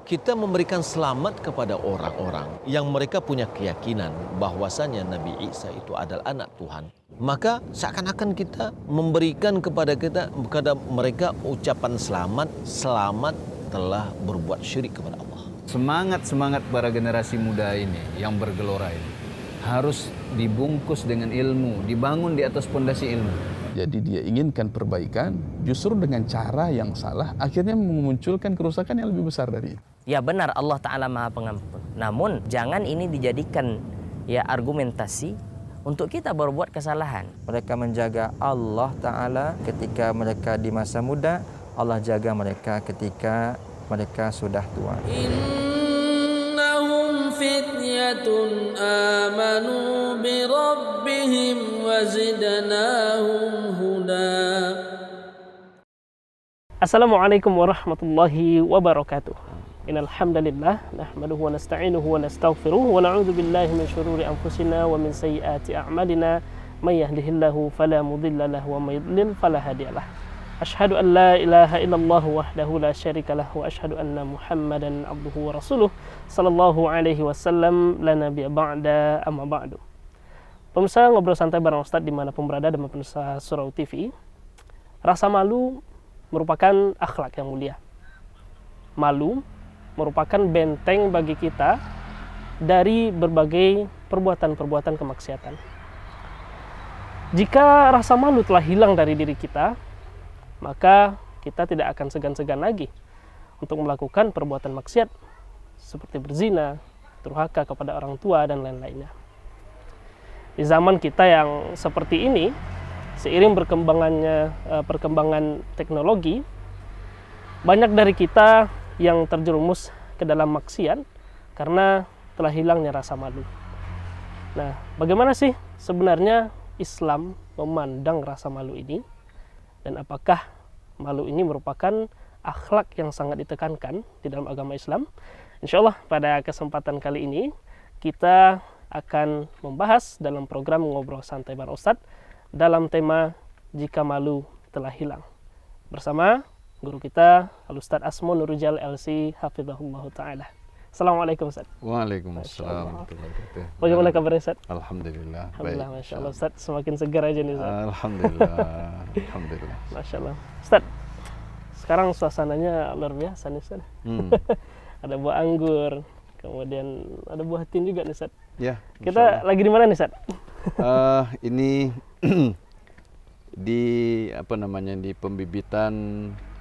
kita memberikan selamat kepada orang-orang yang mereka punya keyakinan bahwasanya Nabi Isa itu adalah anak Tuhan, maka seakan-akan kita memberikan kepada mereka ucapan selamat telah berbuat syirik kepada Allah. Semangat para generasi muda ini yang bergelora ini harus dibungkus dengan ilmu, dibangun di atas pondasi ilmu. Jadi dia inginkan perbaikan, justru dengan cara yang salah, akhirnya memunculkan kerusakan yang lebih besar dari itu. Ya benar, Allah Ta'ala Maha Pengampun. Namun jangan ini dijadikan argumentasi untuk kita berbuat kesalahan. Mereka menjaga Allah Ta'ala ketika mereka di masa muda, Allah jaga mereka ketika mereka sudah tua. Innahum fityatun amanu bi rabbihim wa zidnahum huda. Assalamualaikum warahmatullahi wabarakatuh. Innal hamdalillah nahmaduhu wa nasta'inuhu wa nastaghfiruh wa na'udzu billahi min shururi anfusina wa min sayyiati a'malina may yahdihillahu fala mudilla lahu wa may yudlil fala hadiyalah. Asyhadu an la ilaha illallah wahdahu la syarika lah wa asyhadu anna Muhammadan abduhu wa rasuluh sallallahu alaihi wasallam la nabiyya ba'da amma ba'du. Pemirsa Ngobrol Santai bareng Ustadz dimanapun berada dan pemirsa Surau TV, rasa malu merupakan akhlak yang mulia. Malu merupakan benteng bagi kita dari berbagai perbuatan-perbuatan kemaksiatan. Jika rasa malu telah hilang dari diri kita, maka kita tidak akan segan-segan lagi untuk melakukan perbuatan maksiat seperti berzina, durhaka kepada orang tua, dan lain-lainnya. Di zaman kita yang seperti ini, seiring perkembangan teknologi, banyak dari kita yang terjerumus ke dalam maksiat karena telah hilangnya rasa malu. Nah, bagaimana sih sebenarnya Islam memandang rasa malu ini? Dan apakah malu ini merupakan akhlak yang sangat ditekankan di dalam agama Islam? Insya Allah pada kesempatan kali ini kita akan membahas dalam program Ngobrol Santai bareng Ustadz dalam tema Jika Malu Telah Hilang bersama guru kita Al-Ustadz Asmo Nurujal LC Hafizahullah Ta'ala. Assalamualaikum Ustadz. Waalaikumsalam. Bagaimana kabarnya Ustadz? Alhamdulillah. Alhamdulillah, baik. Masya Allah Ustadz, semakin segar aja nih Ustadz. Alhamdulillah. Alhamdulillah. Masya Allah Ustadz, sekarang suasananya luar biasa nih Ustadz. Ada buah anggur, kemudian ada buah tin juga nih Ustadz. Ya, kita lagi di mana nih Ustadz? Ini di di pembibitan,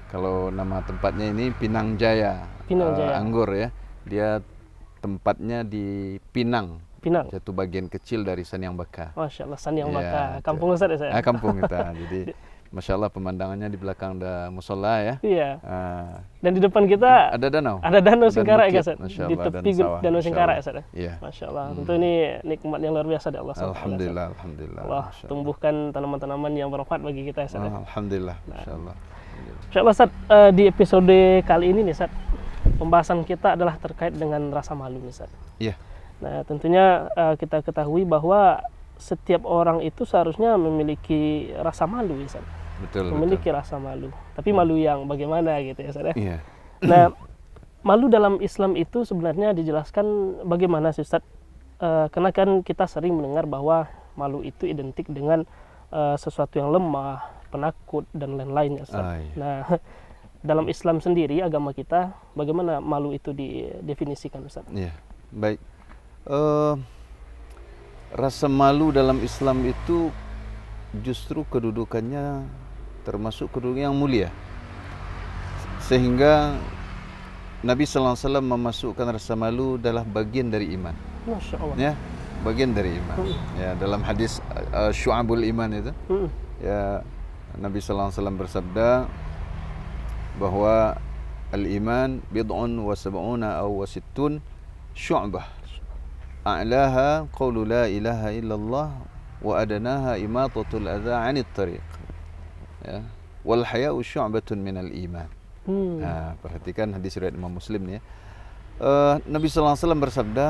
kalau nama tempatnya ini Pinang Jaya. Pinang Jaya. Anggur ya. Dia tempatnya di Pinang. Satu bagian kecil dari Sanyang Baka. Masya Allah, Sanyang Baka. Kampung Ustadz ya saya? Kampung kita. Jadi Masya Allah pemandangannya di belakang ada musola ya. Iya. Dan di depan kita ada danau. Ada danau Singkarak ya Ustadz. Di tepi danau Singkarak ya Ustadz. Iya. Masya Allah. Tentu ini nikmat yang luar biasa dari Allah. Alhamdulillah. Alhamdulillah. Allah tumbuhkan tanaman-tanaman yang bermanfaat bagi kita ya Ustadz. Alhamdulillah. Masya Allah. Insya Allah Ustadz, di episode kali ini nih Ustadz, pembahasan kita adalah terkait dengan rasa malu nih Ustadz. Iya. Nah tentunya kita ketahui bahwa setiap orang itu seharusnya memiliki rasa malu ya Ustadz. Betul. Memiliki rasa malu. Tapi malu yang bagaimana gitu ya Ustadz. Iya. Nah malu dalam Islam itu sebenarnya dijelaskan bagaimana sih Ustadz? Karena kan kita sering mendengar bahwa malu itu identik dengan sesuatu yang lemah, penakut, dan lain-lain ya Ustaz. Nah, dalam Islam sendiri, agama kita, bagaimana malu itu didefinisikan Ustaz? Iya, baik. Rasa malu dalam Islam itu justru kedudukannya termasuk kedudukan yang mulia. Sehingga Nabi SAW memasukkan rasa malu adalah bagian dari iman. Masya Allah. Ya, bagian dari iman. Ya, dalam hadis Syu'abul Iman itu, ya Nabi SAW bersabda bahwa al-iman bid'un wa sab'una aw wa sittun syu'bah. A'laha qawlu la ilaha illallah wa adanaha imatatul adha 'anit tariq. Ya, wal haya'u syu'batun minal iman. Nah, perhatikan hadis riwayat Imam Muslim nih ya. Nabi sallallahu alaihi wasallam bersabda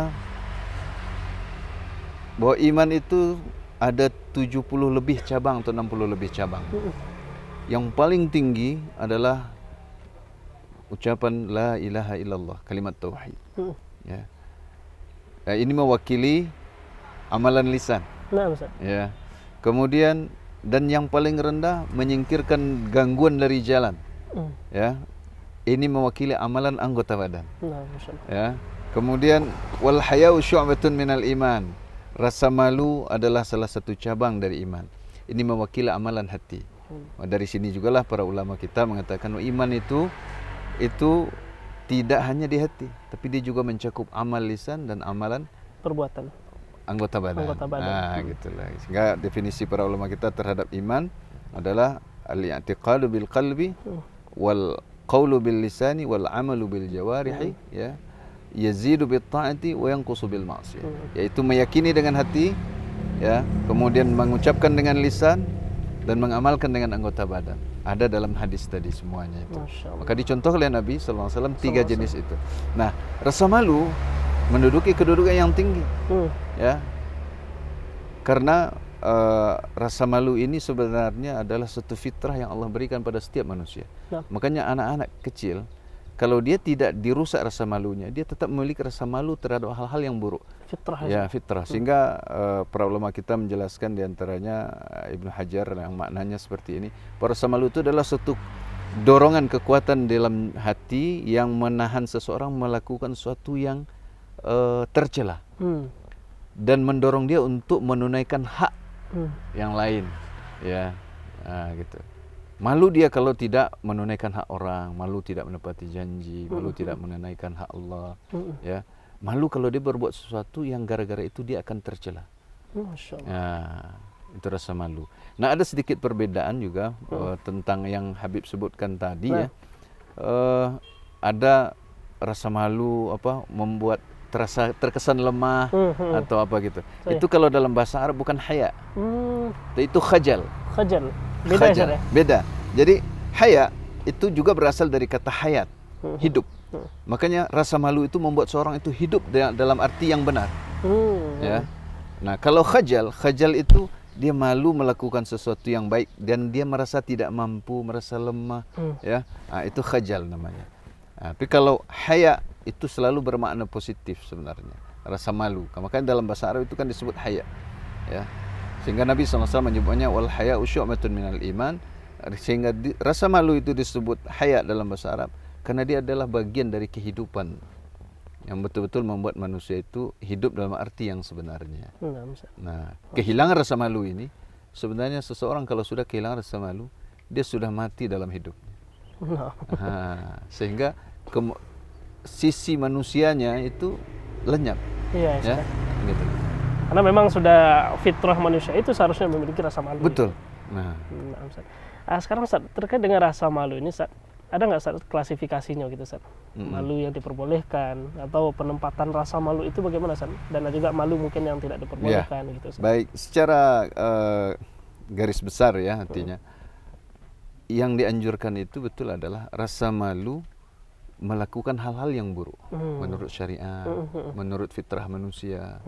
bahwa iman itu ada 70 lebih cabang atau 60 lebih cabang. Yang paling tinggi adalah ucapan la ilaha illallah, kalimat tauhid. Ya. Ini mewakili amalan lisan. Nah, Ustaz. Ya. Kemudian dan yang paling rendah menyingkirkan gangguan dari jalan. Ya. Ini mewakili amalan anggota badan. Nah, Ustaz. Ya. Kemudian wal haya'u syu'batun minal iman. Rasa malu adalah salah satu cabang dari iman. Ini mewakili amalan hati. Dari sini jugalah para ulama kita mengatakan iman itu tidak hanya di hati, tapi dia juga mencakup amal lisan dan amalan Perbuatan. anggota badan. Anggota badan. Nah, gitulah. Sehingga definisi para ulama kita terhadap iman adalah al-i'tiqadu bil qalbi wal qawlu bil lisani wal amalu bil jawarihi, ya. Yazidu bit ta'ati wa yanqusu bil ma'siyah. Yaitu meyakini dengan hati, ya, kemudian mengucapkan dengan lisan dan mengamalkan dengan anggota badan. Ada dalam hadis tadi semuanya itu. Maka dicontoh oleh Nabi sallallahu alaihi wasallam 3 jenis itu. Nah, rasa malu menduduki kedudukan yang tinggi. Ya. Karena rasa malu ini sebenarnya adalah satu fitrah yang Allah berikan pada setiap manusia. Makanya anak-anak kecil kalau dia tidak dirusak rasa malunya, dia tetap memiliki rasa malu terhadap hal-hal yang buruk. Fitrah. Ya, fitrah. Sehingga para ulama kita menjelaskan diantaranya Ibnu Hajar yang maknanya seperti ini. Rasa malu itu adalah suatu dorongan kekuatan dalam hati yang menahan seseorang melakukan sesuatu yang tercela dan mendorong dia untuk menunaikan hak yang lain. Ya, gitu. Malu dia kalau tidak menunaikan hak orang, malu tidak menepati janji, malu tidak menunaikan hak Allah, ya. Malu kalau dia berbuat sesuatu yang gara-gara itu dia akan tercela. Itu rasa malu. Nah, ada sedikit perbedaan juga tentang yang Habib sebutkan tadi, ya. Ada rasa malu membuat terkesan lemah atau apa gitu. Itu kalau dalam bahasa Arab bukan haya. Itu khajal. Khajal. Beda ya? Beda. Jadi haya itu juga berasal dari kata hayat, hidup. Makanya rasa malu itu membuat seorang itu hidup dalam arti yang benar. Ya. Nah, kalau khajal itu dia malu melakukan sesuatu yang baik dan dia merasa tidak mampu, merasa lemah, ya. Nah, itu khajal namanya. Tapi kalau haya itu selalu bermakna positif sebenarnya, rasa malu. Makanya dalam bahasa Arab itu kan disebut haya, ya. Sehingga Nabi SAW menyebutnya wal haya'u syu'batun minal iman. Sehingga rasa malu itu disebut haya dalam bahasa Arab karena dia adalah bagian dari kehidupan yang betul-betul membuat manusia itu hidup dalam arti yang sebenarnya. Nah, kehilangan rasa malu ini sebenarnya seseorang kalau sudah kehilangan rasa malu, dia sudah mati dalam hidupnya. Sehingga sisi manusianya itu lenyap. Iya, ya, gitu. Karena memang sudah fitrah manusia itu seharusnya memiliki rasa malu. Betul. Nah, sekarang Ustaz, terkait dengan rasa malu ini, Ustaz, ada nggak Ustaz klasifikasinya gitu, Ustaz? Malu yang diperbolehkan atau penempatan rasa malu itu bagaimana, Ustaz? Dan juga malu mungkin yang tidak diperbolehkan, gitu, Ustaz. Baik, secara garis besar ya artinya. Yang dianjurkan itu betul adalah rasa malu melakukan hal-hal yang buruk menurut syariat, menurut fitrah manusia.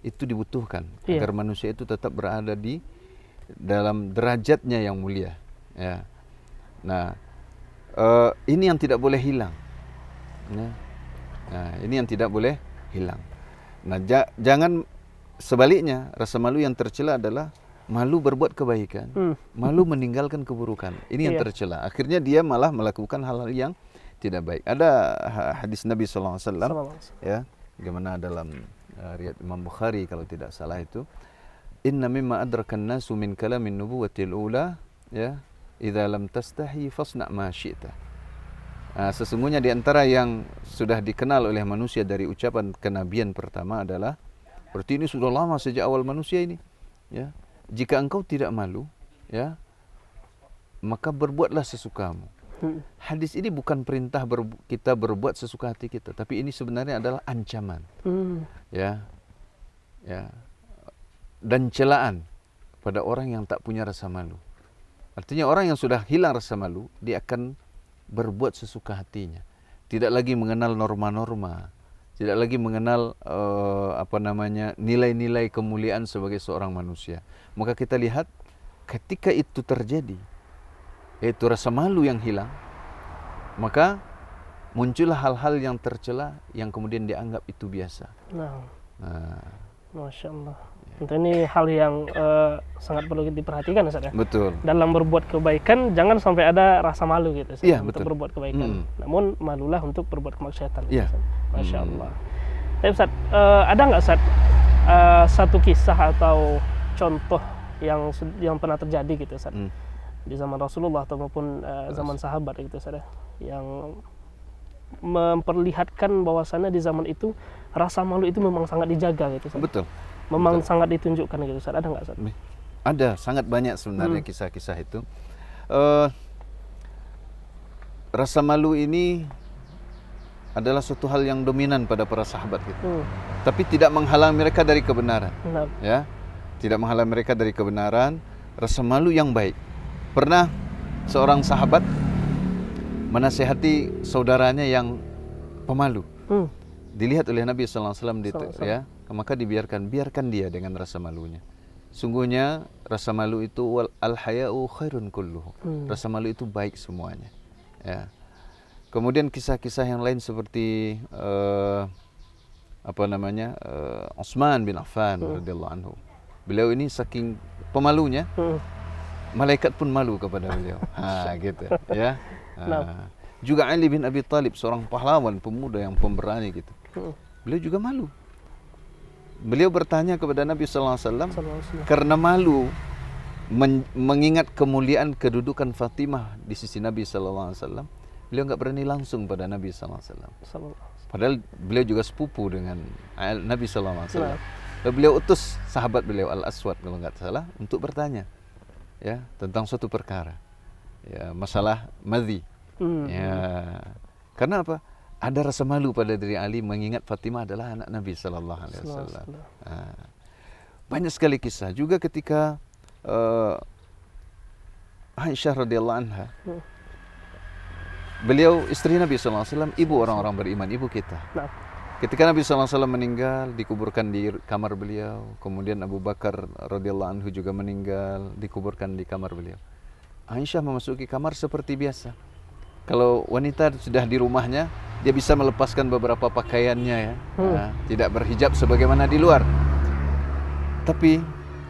Itu dibutuhkan agar manusia itu tetap berada di dalam derajatnya yang mulia, ya. Nah, ini yang tidak boleh hilang, ya. Nah, ini yang tidak boleh hilang. Nah, jangan sebaliknya, rasa malu yang tercela adalah malu berbuat kebaikan, malu meninggalkan keburukan. Ini yang tercela. Akhirnya dia malah melakukan hal-hal yang tidak baik. Ada hadis Nabi SAW, ya, bagaimana dalam riwayat Imam Bukhari kalau tidak salah itu, inna mimma adrakan nasu min kalamin nubuwatil ula, ya, idza lam tastahi fasna ma syi'ta. Sesungguhnya di antara yang sudah dikenal oleh manusia dari ucapan kenabian pertama adalah, berarti ini sudah lama sejak awal manusia ini, ya. Jika engkau tidak malu, ya, maka berbuatlah sesukamu. Hadis ini bukan perintah kita berbuat sesuka hati kita, tapi ini sebenarnya adalah ancaman, ya, ya, dan celaan pada orang yang tak punya rasa malu. Artinya orang yang sudah hilang rasa malu, dia akan berbuat sesuka hatinya, tidak lagi mengenal norma-norma, tidak lagi mengenal nilai-nilai kemuliaan sebagai seorang manusia. Maka kita lihat ketika itu terjadi, yaitu rasa malu yang hilang, maka muncullah hal-hal yang tercela yang kemudian dianggap itu biasa. Nah, Nah, Masya Allah. Tentu ini hal yang sangat perlu diperhatikan Ustaz ya. betul. Dalam berbuat kebaikan jangan sampai ada rasa malu gitu Ustaz, Iya, untuk betul. berbuat kebaikan. Namun malulah untuk berbuat kemaksiatan. Iya. Ustaz. Masya Allah. Tapi Ustaz, ada nggak Ustaz satu kisah atau contoh yang pernah terjadi gitu Ustaz di zaman Rasulullah atau maupun zaman sahabat gitu Ustaz ya, yang memperlihatkan bahwasannya di zaman itu rasa malu itu memang sangat dijaga gitu Ustaz. Betul. Memang sangat ditunjukkan gitu Ustaz. Ada nggak Ustaz? Ada, sangat banyak sebenarnya kisah-kisah itu. Rasa malu ini adalah suatu hal yang dominan pada para sahabat gitu. Tapi tidak menghalang mereka dari kebenaran. Benar. Ya, tidak menghalang mereka dari kebenaran. Rasa malu yang baik. Pernah seorang sahabat menasihati saudaranya yang pemalu. Dilihat oleh Nabi SAW ya, maka biarkan dia dengan rasa malunya. Sungguhnya rasa malu itu al-haya'u khairun kulluhu. Rasa malu itu baik semuanya. Ya. Kemudian kisah-kisah yang lain seperti Utsman bin Affan radhiyallahu anhu. Beliau ini saking pemalunya, malaikat pun malu kepada beliau. Gitu ya. Juga Ali bin Abi Thalib, seorang pahlawan pemuda yang pemberani gitu. Beliau juga malu. Beliau bertanya kepada Nabi sallallahu alaihi wasallam karena malu mengingat kemuliaan kedudukan Fatimah di sisi Nabi sallallahu alaihi wasallam. Beliau enggak berani langsung pada Nabi sallallahu alaihi wasallam. Padahal beliau juga sepupu dengan Nabi sallallahu alaihi wasallam. Lalu beliau utus sahabat beliau Al-Aswad kalau enggak salah untuk bertanya ya tentang suatu perkara. Ya, masalah madhi. Ya. Karena apa? Ada rasa malu pada diri Ali mengingat Fatimah adalah anak Nabi sallallahu alaihi wasallam. Banyak sekali kisah juga ketika Aisyah radhiyallahu anha. Beliau istri Nabi sallallahu alaihi wasallam, ibu orang-orang beriman, ibu kita. Ketika Nabi sallallahu alaihi wasallam meninggal, dikuburkan di kamar beliau. Kemudian Abu Bakar radhiyallahu anhu juga meninggal, dikuburkan di kamar beliau. Aisyah memasuki kamar seperti biasa. Kalau wanita sudah di rumahnya, dia bisa melepaskan beberapa pakaiannya ya, tidak berhijab sebagaimana di luar. Tapi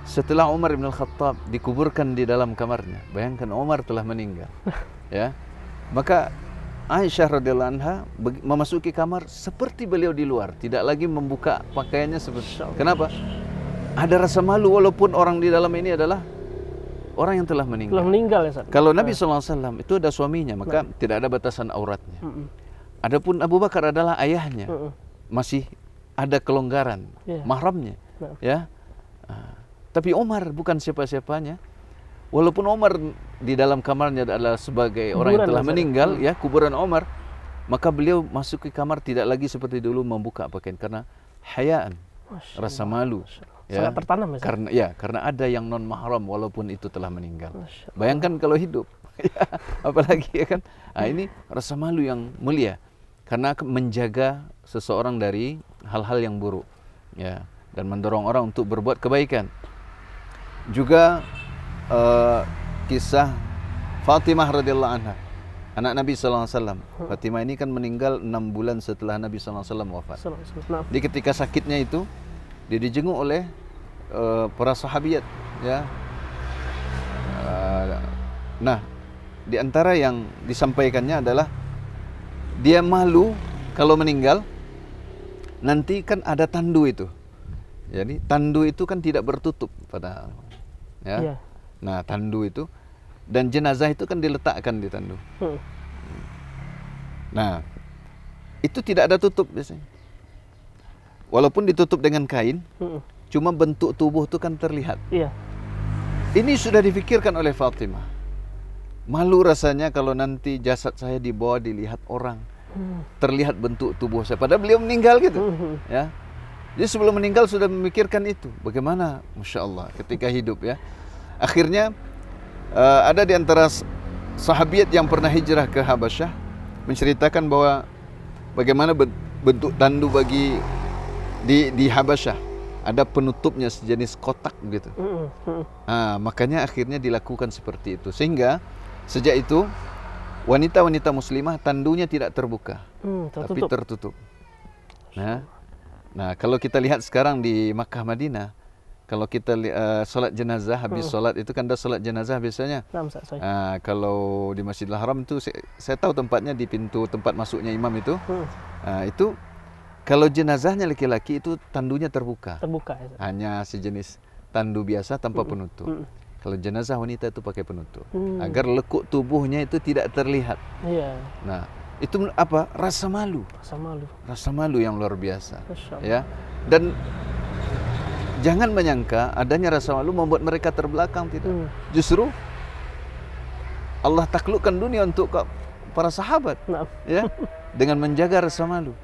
setelah Umar bin Al-Khattab dikuburkan di dalam kamarnya, bayangkan Umar telah meninggal, ya, maka Aisyah radhiyallahu anha memasuki kamar seperti beliau di luar, tidak lagi membuka pakaiannya seperti. Kenapa? Ada rasa malu walaupun orang di dalam ini adalah orang yang telah meninggal. Telah meninggal ya Ustaz. Kalau Nabi SAW itu ada suaminya, maka tidak ada batasan auratnya. Adapun Abu Bakar adalah ayahnya, masih ada kelonggaran, mahramnya. Ya. Tapi Umar bukan siapa-siapanya. Walaupun Umar di dalam kamarnya adalah sebagai orang yang telah meninggal, ya, kuburan Umar, maka beliau masuk ke kamar tidak lagi seperti dulu membuka pakaian karena hayaan, rasa malu. Ya, sangat tertanam ya. Karena ada yang non mahram walaupun itu telah meninggal. Bayangkan kalau hidup, apalagi ya kan. Ini rasa malu yang mulia karena menjaga seseorang dari hal-hal yang buruk, ya, dan mendorong orang untuk berbuat kebaikan. Juga kisah Fatimah radhiyallahu anha, anak Nabi sallallahu alaihi wasallam. Fatimah ini kan meninggal 6 bulan setelah Nabi sallallahu alaihi wasallam wafat. Di ketika sakitnya itu dia dijenguk oleh para sahabiat, ya. Nah, di antara yang disampaikannya adalah dia malu kalau meninggal nanti kan ada tandu itu. Jadi tandu itu kan tidak bertutup pada, ya. Nah, tandu itu dan jenazah itu kan diletakkan di tandu. Nah, itu tidak ada tutup biasanya. Walaupun ditutup dengan kain, cuma bentuk tubuh itu kan terlihat. Ini sudah difikirkan oleh Fatimah. Malu rasanya kalau nanti jasad saya dibawa dilihat orang, terlihat bentuk tubuh saya. Padahal beliau meninggal gitu, ya. Jadi sebelum meninggal sudah memikirkan itu. Bagaimana, masya Allah, ketika hidup ya. Akhirnya ada di antara sahabiat yang pernah hijrah ke Habasyah menceritakan bahwa bagaimana bentuk tandu bagi di Habasyah ada penutupnya sejenis kotak gitu. Makanya akhirnya dilakukan seperti itu. Sehingga sejak itu wanita-wanita muslimah tandunya tidak terbuka, tapi Tertutup. tertutup. Nah, kalau kita lihat sekarang di Makkah Madinah, kalau kita solat jenazah, habis solat itu kan ada solat jenazah biasanya. Nah, Ustaz, sorry. Kalau di Masjidil Haram itu saya tahu tempatnya di pintu tempat masuknya imam itu. Itu kalau jenazahnya laki-laki itu tandunya terbuka. Terbuka ya, Ustaz. Hanya sejenis tandu biasa tanpa penutup. Kalau jenazah wanita itu pakai penutup agar lekuk tubuhnya itu tidak terlihat. Iya, Nah, itu apa? Rasa malu. sama lu. Rasa malu yang luar biasa. Masya Allah. Ya. Dan jangan menyangka adanya rasa malu membuat mereka terbelakang, tidak. Justru Allah taklukkan dunia untuk para sahabat, Nah, ya, dengan menjaga rasa malu.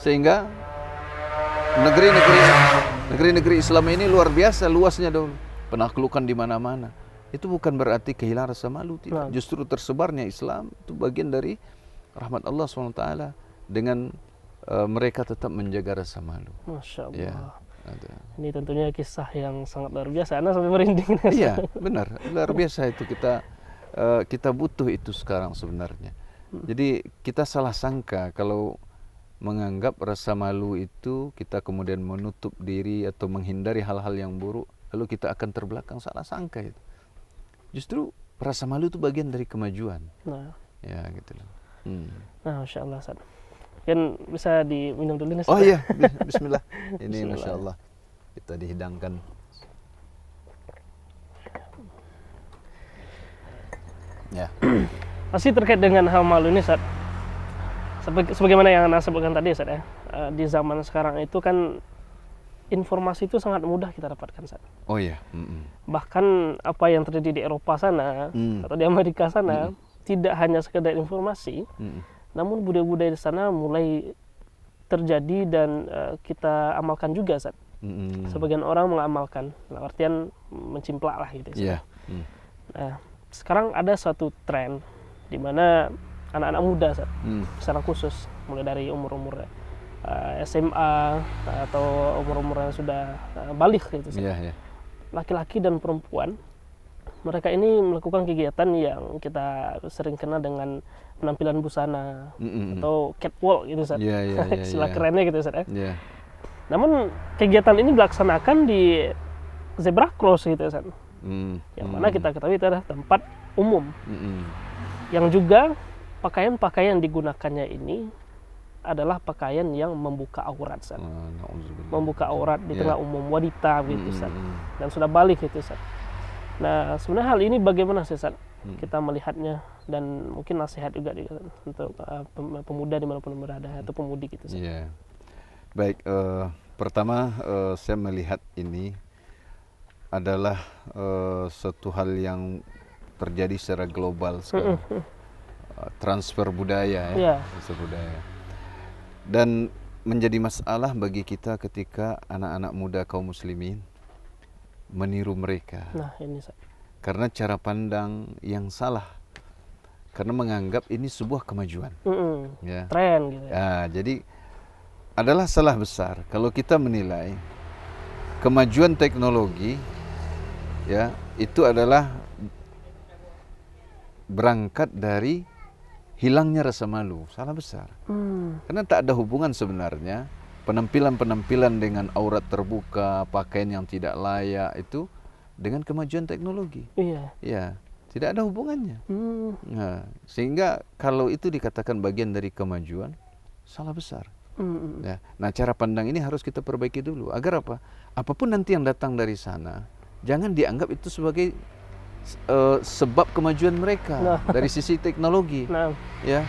Sehingga negeri-negeri Islam ini luar biasa luasnya dulu. Penaklukan di mana-mana. Itu bukan berarti kehilangan rasa malu, tidak. Nah. Justru tersebarnya Islam itu bagian dari rahmat Allah SWT dengan mereka tetap menjaga rasa malu. Masya Allah. Ya. Ada. Ini tentunya kisah yang sangat luar biasa. Ana sampai merinding. Iya, benar. Luar biasa itu kita butuh itu sekarang sebenarnya. Jadi kita salah sangka kalau menganggap rasa malu itu kita kemudian menutup diri atau menghindari hal-hal yang buruk, lalu kita akan terbelakang. Salah sangka itu. Justru rasa malu itu bagian dari kemajuan. Nah, Ya, gitu loh. nah, Masya Allah, Ustaz. Kan bisa diminum dulu nih, Ustaz. Oh iya, bismillah. Ini Bismillah. Masya Allah kita dihidangkan. Ya. Masih terkait dengan hal malu ini, Ustaz. Sebagaimana yang Anda sebutkan tadi, Ustaz, ya. Di zaman sekarang itu kan informasi itu sangat mudah kita dapatkan, Ustaz. Oh iya. Bahkan apa yang terjadi di Eropa sana atau di Amerika sana tidak hanya sekedar informasi, namun budaya-budaya di sana mulai terjadi dan kita amalkan juga, Ustaz. Sebagian orang mengamalkan, dalam artian mencimplak lah gitu, Ustaz. Iya. Nah, sekarang ada suatu tren di mana anak-anak muda, Ustaz, secara khusus mulai dari umur-umur SMA atau umur-umur yang sudah balik gitu, Ustaz. Iya, iya. Laki-laki dan perempuan, mereka ini melakukan kegiatan yang kita sering kenal dengan penampilan busana atau catwalk gitu, Ustaz. Iya, iya, iya, Istilah iya. kerennya gitu, Ustaz, ya. Iya. Namun kegiatan ini dilaksanakan di zebra cross gitu, Ustaz. Yang mana kita ketahui itu adalah tempat umum. Yang juga pakaian-pakaian yang digunakannya ini adalah pakaian yang membuka aurat, Ustaz. Na'udzubillah. Membuka aurat di Ya. tengah umum wanita gitu, Ustaz. Dan sudah balik gitu, Ustaz. Nah, sebenarnya hal ini bagaimana sih, Ustaz? Kita melihatnya dan mungkin nasihat juga untuk pemuda dimanapun berada atau pemudi gitu, Ustaz. Iya. Baik, pertama saya melihat ini adalah suatu hal yang terjadi secara global sekarang. Transfer budaya, ya. Iya. Transfer budaya. Dan menjadi masalah bagi kita ketika anak-anak muda kaum muslimin meniru mereka. Nah, ini, Ustaz. Karena cara pandang yang salah. Karena menganggap ini sebuah kemajuan. Ya. Tren gitu ya. Ya, jadi adalah salah besar kalau kita menilai kemajuan teknologi, ya, itu adalah berangkat dari hilangnya rasa malu. Salah besar. Karena tak ada hubungan sebenarnya penampilan-penampilan dengan aurat terbuka, pakaian yang tidak layak itu dengan kemajuan teknologi. Iya. Ya, tidak ada hubungannya. Nah, sehingga kalau itu dikatakan bagian dari kemajuan, salah besar. Ya. Nah, cara pandang ini harus kita perbaiki dulu. Agar apa? Apapun nanti yang datang dari sana, jangan dianggap itu sebagai sebab kemajuan mereka dari sisi teknologi. Nah, Ya.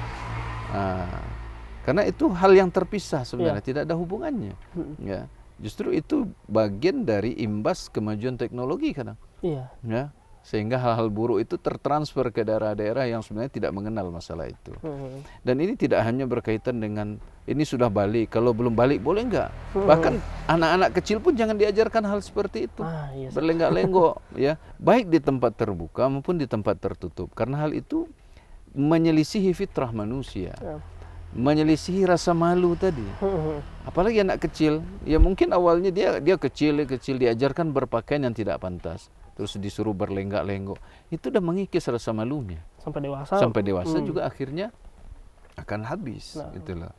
Karena itu hal yang terpisah sebenarnya, tidak ada hubungannya. Ya. Justru itu bagian dari imbas kemajuan teknologi kadang. iya. Ya. Sehingga hal-hal buruk itu tertransfer ke daerah-daerah yang sebenarnya tidak mengenal masalah itu. Dan ini tidak hanya berkaitan dengan ini sudah balik, kalau belum balik boleh enggak? Bahkan anak-anak kecil pun jangan diajarkan hal seperti itu. Iya. Berlenggak-lenggok, ya, baik di tempat terbuka maupun di tempat tertutup. Karena hal itu menyelisihi fitrah manusia. Menyelisihi rasa malu tadi. Apalagi anak kecil, ya mungkin awalnya dia kecil diajarkan berpakaian yang tidak pantas. terus disuruh berlenggak-lenggok, itu udah mengikis rasa malunya. Sampai dewasa. Juga akhirnya akan habis, gitu loh.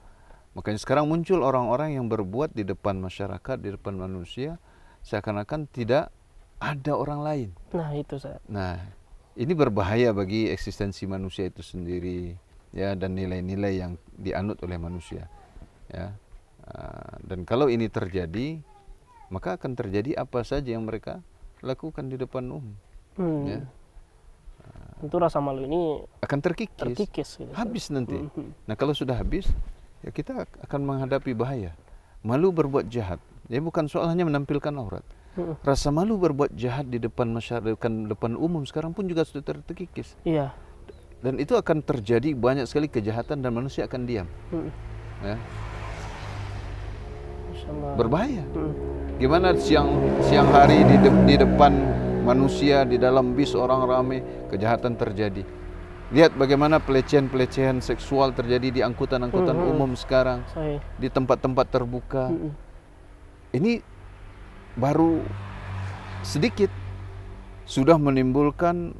Makanya sekarang muncul orang-orang yang berbuat di depan masyarakat, di depan manusia, seakan-akan tidak ada orang lain. Nah, itu Ustaz. Nah, ini berbahaya bagi eksistensi manusia itu sendiri, ya, dan nilai-nilai yang dianut oleh manusia, ya. Dan kalau ini terjadi, maka akan terjadi apa saja yang mereka lakukan di depan umum. Ya. Tentu rasa malu ini akan terkikis gitu. Habis nanti. Nah, kalau sudah habis, ya kita akan menghadapi bahaya. Malu berbuat jahat. Ya bukan soal hanya menampilkan aurat. Rasa malu berbuat jahat di depan masyarakat, depan umum sekarang pun juga sudah terkikis. Iya. Dan itu akan terjadi banyak sekali kejahatan dan manusia akan diam. Ya. Berbahaya. Gimana siang hari di depan manusia, di dalam bis orang ramai, kejahatan terjadi. Lihat bagaimana pelecehan seksual terjadi di angkutan umum sekarang, di tempat-tempat terbuka. Ini baru sedikit sudah menimbulkan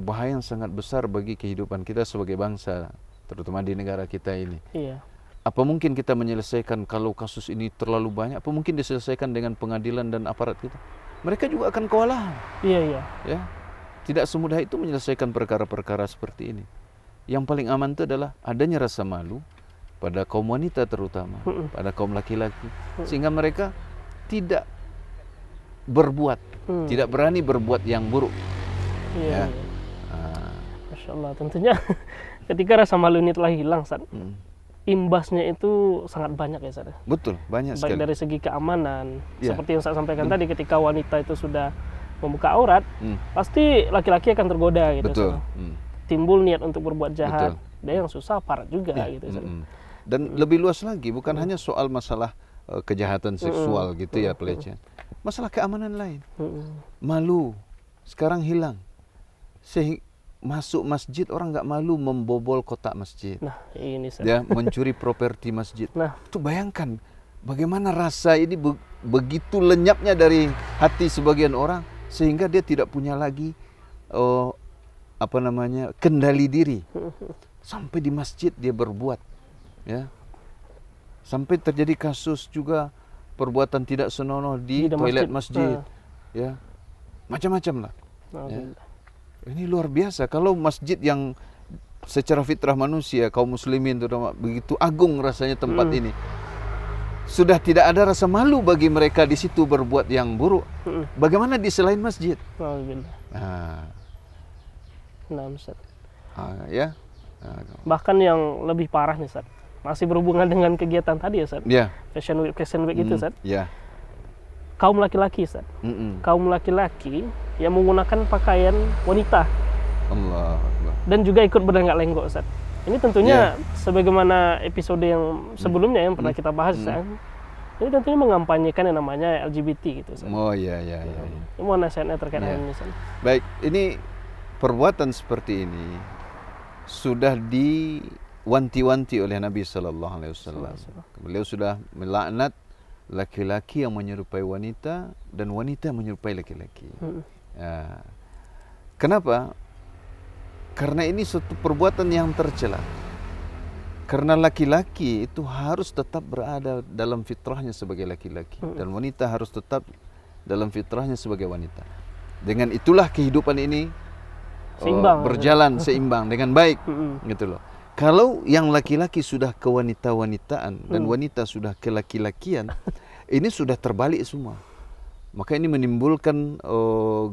bahaya yang sangat besar bagi kehidupan kita sebagai bangsa, terutama di negara kita ini. Iya. Apa mungkin kita menyelesaikan kalau kasus ini terlalu banyak? Apa mungkin diselesaikan dengan pengadilan dan aparat kita? Mereka juga akan kewalahan. Iya. Ya, tidak semudah itu menyelesaikan perkara-perkara seperti ini. Yang paling aman itu adalah adanya rasa malu pada kaum wanita terutama, pada kaum laki-laki, sehingga mereka tidak berbuat, tidak berani berbuat yang buruk. Iya. Masya Allah, tentunya ketika rasa malu ini telah hilang, Ustaz, imbasnya itu sangat banyak ya, Ustaz. Betul, banyak sekali. Baik dari segi keamanan, seperti yang saya sampaikan tadi, ketika wanita itu sudah membuka aurat, pasti laki-laki akan tergoda gitu. Betul. Timbul niat untuk berbuat jahat. Dan yang susah aparat juga gitu. Dan lebih luas lagi, bukan hanya soal masalah kejahatan seksual gitu ya, pelecehan. Masalah keamanan lain. Malu sekarang hilang. Sehingga masuk masjid orang nggak malu membobol kotak masjid. Nah, ini ya, mencuri properti masjid. Nah, itu bayangkan bagaimana rasa ini begitu lenyapnya dari hati sebagian orang sehingga dia tidak punya lagi kendali diri. Sampai di masjid dia berbuat, ya. Sampai terjadi kasus juga perbuatan tidak senonoh di toilet masjid. Ya. Macam-macam lah. Ya. Ini luar biasa. Kalau masjid yang secara fitrah manusia, kaum muslimin terutama, begitu agung rasanya tempat ini, sudah tidak ada rasa malu bagi mereka di situ berbuat yang buruk. Bagaimana di selain masjid? Ya. Bahkan yang lebih parah nih, Ustaz, masih berhubungan dengan kegiatan tadi ya, Ustaz. Yeah. Fashion week itu, Ustaz. Yeah. Kaum laki-laki, Ustaz. Kaum laki-laki yang menggunakan pakaian wanita. Allah Akbar. Dan juga ikut berlenggak-lenggok, Ustaz. Ini tentunya sebagaimana episode yang sebelumnya yang pernah kita bahas, Ustaz. Ini tentunya mengampanyekan yang namanya LGBT gitu, Ustaz. Oh iya. Ini mau nasihatnya terkait hal ini, Ustaz. Baik, ini perbuatan seperti ini sudah diwanti-wanti oleh Nabi sallallahu alaihi wasallam. Beliau sudah melaknat laki-laki yang menyerupai wanita dan wanita yang menyerupai laki-laki. Ya. Kenapa? Karena ini suatu perbuatan yang tercela. Karena laki-laki itu harus tetap berada dalam fitrahnya sebagai laki-laki dan wanita harus tetap dalam fitrahnya sebagai wanita. Dengan itulah kehidupan ini berjalan seimbang dengan baik, gitu loh. Kalau yang laki-laki sudah ke wanita-wanitaan dan wanita sudah ke laki-lakian, ini sudah terbalik semua. Maka ini menimbulkan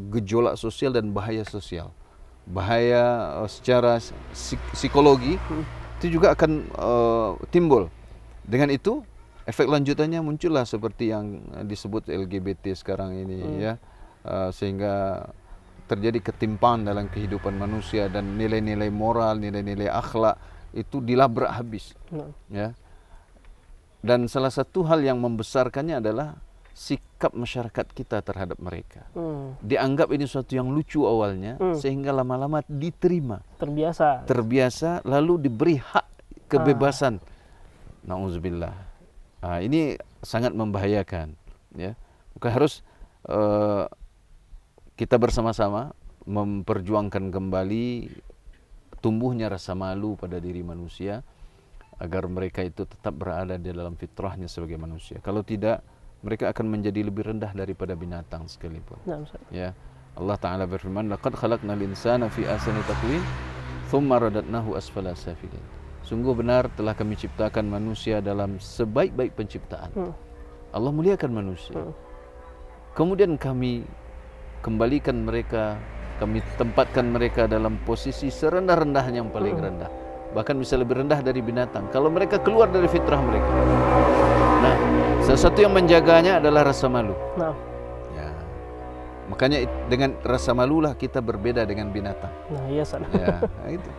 gejolak sosial dan bahaya sosial. Bahaya secara psikologi itu juga akan timbul. Dengan itu efek lanjutannya muncullah seperti yang disebut LGBT sekarang ini, ya, sehingga terjadi ketimpangan dalam kehidupan manusia dan nilai-nilai moral, nilai-nilai akhlak itu dilabrak habis. Ya. Dan salah satu hal yang membesarkannya adalah sikap masyarakat kita terhadap mereka. Dianggap ini sesuatu yang lucu awalnya, sehingga lama-lama diterima. Terbiasa, lalu diberi hak kebebasan. Nauzubillah. Ini sangat membahayakan. Ya. Maka harus kita bersama-sama memperjuangkan kembali tumbuhnya rasa malu pada diri manusia agar mereka itu tetap berada di dalam fitrahnya sebagai manusia. Kalau tidak, mereka akan menjadi lebih rendah daripada binatang sekalipun. Nah, Ustaz. Ya, Allah Taala berfirman, "Laqad khalaqnal insana fi ahsani taqwim, tsumma radadnahu asfala safilin." Sungguh benar telah kami ciptakan manusia dalam sebaik-baik penciptaan. Allah muliakan manusia. Kemudian kami kembalikan mereka, kami tempatkan mereka dalam posisi serendah-rendahnya yang paling rendah. Bahkan bisa lebih rendah dari binatang kalau mereka keluar dari fitrah mereka. Nah, sesuatu yang menjaganya adalah rasa malu. Nah, Ya. Makanya dengan rasa malulah kita berbeda dengan binatang. nah iya Ustaz. Ya, itu.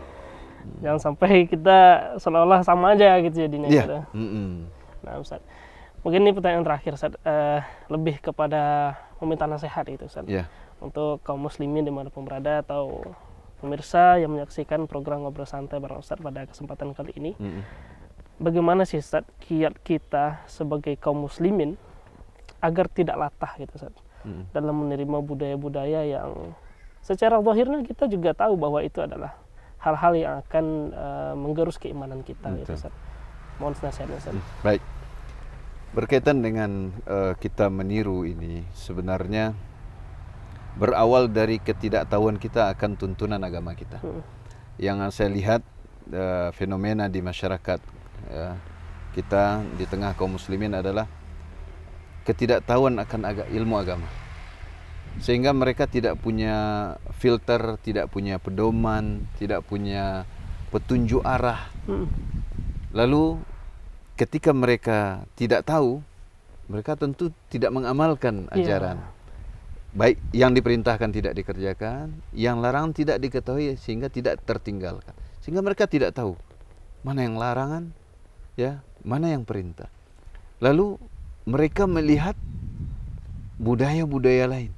Jangan sampai kita seolah-olah sama aja gitu jadinya. Ya. Gitu. Mm-mm. Nah, Ustaz. Mungkin ini pertanyaan terakhir, Ustaz. Lebih kepada meminta nasihat itu, Ustaz. Ya. Untuk kaum muslimin dimanapun berada atau pemirsa yang menyaksikan program Ngobrol Santai bareng Ustaz pada kesempatan kali ini. Bagaimana sih, Ustaz, kiat kita sebagai kaum muslimin agar tidak latah gitu, Ustaz, dalam menerima budaya-budaya yang secara zahirnya kita juga tahu bahwa itu adalah hal-hal yang akan menggerus keimanan kita gitu, Ustaz. Mohon nasihatnya, Ustaz. Baik. Berkaitan dengan kita meniru ini, sebenarnya berawal dari ketidaktahuan kita akan tuntunan agama kita. Yang saya lihat fenomena di masyarakat kita di tengah kaum muslimin adalah ketidaktahuan akan ilmu agama. Sehingga mereka tidak punya filter, tidak punya pedoman, tidak punya petunjuk arah. Lalu ketika mereka tidak tahu, mereka tentu tidak mengamalkan ajaran. Baik yang diperintahkan tidak dikerjakan, yang larangan tidak diketahui sehingga tidak tertinggalkan. Sehingga mereka tidak tahu mana yang larangan, ya, mana yang perintah. Lalu mereka melihat budaya-budaya lain,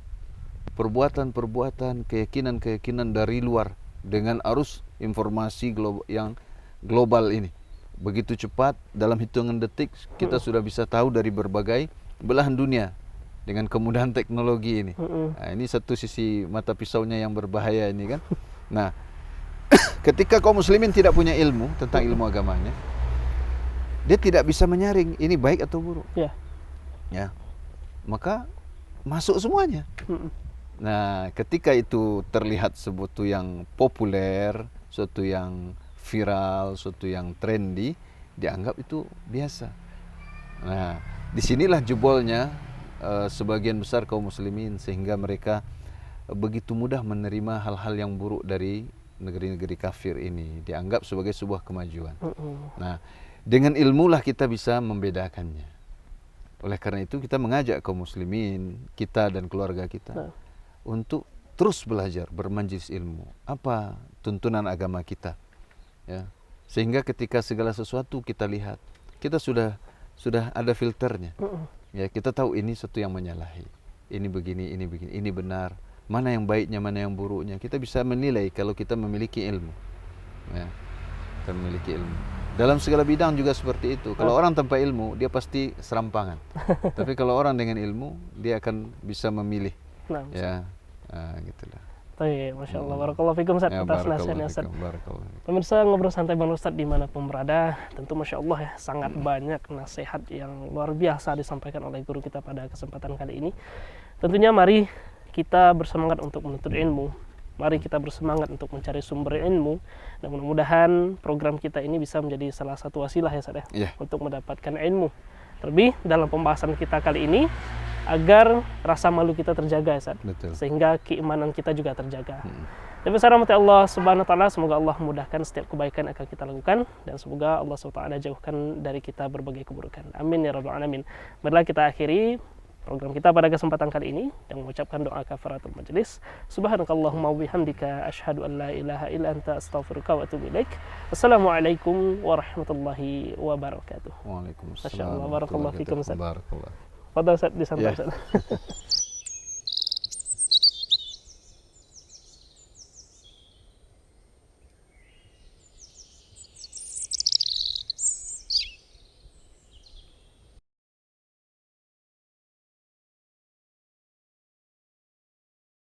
perbuatan-perbuatan, keyakinan-keyakinan dari luar dengan arus informasi yang global ini. Begitu cepat, dalam hitungan detik kita sudah bisa tahu dari berbagai belahan dunia dengan kemudahan teknologi ini. Nah, ini satu sisi mata pisaunya yang berbahaya ini kan. Nah, ketika kaum muslimin tidak punya ilmu tentang ilmu agamanya, dia tidak bisa menyaring ini baik atau buruk. Ya, maka masuk semuanya. Nah, ketika itu terlihat sesuatu yang populer, sesuatu yang viral, sesuatu yang trendy, dianggap itu biasa. Nah, disinilah jebolnya sebagian besar kaum muslimin, sehingga mereka begitu mudah menerima hal-hal yang buruk dari negeri-negeri kafir ini, dianggap sebagai sebuah kemajuan. Nah, dengan ilmulah kita bisa membedakannya. Oleh karena itu kita mengajak kaum muslimin, kita dan keluarga kita untuk terus belajar, bermajlis ilmu. Apa tuntunan agama kita? Ya. Sehingga ketika segala sesuatu kita lihat, kita sudah ada filternya. Ya, kita tahu ini sesuatu yang menyalahi. Ini begini, ini benar. Mana yang baiknya, mana yang buruknya. Kita bisa menilai kalau kita memiliki ilmu. Ya. Kita memiliki ilmu. Dalam segala bidang juga seperti itu. Kalau orang tanpa ilmu, dia pasti serampangan. Tapi kalau orang dengan ilmu, dia akan bisa memilih. Ya, gitulah. Baik, Masya Allah. Barakallahu fikum, Ustaz, atas nasihatnya, Ustaz. Pemirsa Ngobrol Santai bareng Ustaz dimanapun berada, tentu Masya Allah ya, sangat banyak nasihat yang luar biasa disampaikan oleh guru kita pada kesempatan kali ini. Tentunya mari kita bersemangat untuk menuntut ilmu. Mari kita bersemangat untuk mencari sumber ilmu. Dan mudah-mudahan program kita ini bisa menjadi salah satu wasilah ya, Ustaz, ya, untuk mendapatkan ilmu. Terlebih dalam pembahasan kita kali ini, agar rasa malu kita terjaga, Ustaz. Sehingga keimanan kita juga terjaga. Tapi rahmat Allah Subhanahu wa taala, semoga Allah memudahkan setiap kebaikan yang akan kita lakukan, dan semoga Allah SWT jauhkan dari kita berbagai keburukan. Amin ya rabbal alamin. Marilah kita akhiri program kita pada kesempatan kali ini yang mengucapkan doa kafaratul majelis. Subhanakallahumma wabihamdika asyhadu an la ilaha illa anta astaghfiruka wa atubu ilaik. Wassalamualaikum warahmatullahi wabarakatuh. Waalaikumsalam. Masyaallah, barakallahu fikum, Ustaz. Barakallah. Fadhal, Ustaz, disantap, Ustaz.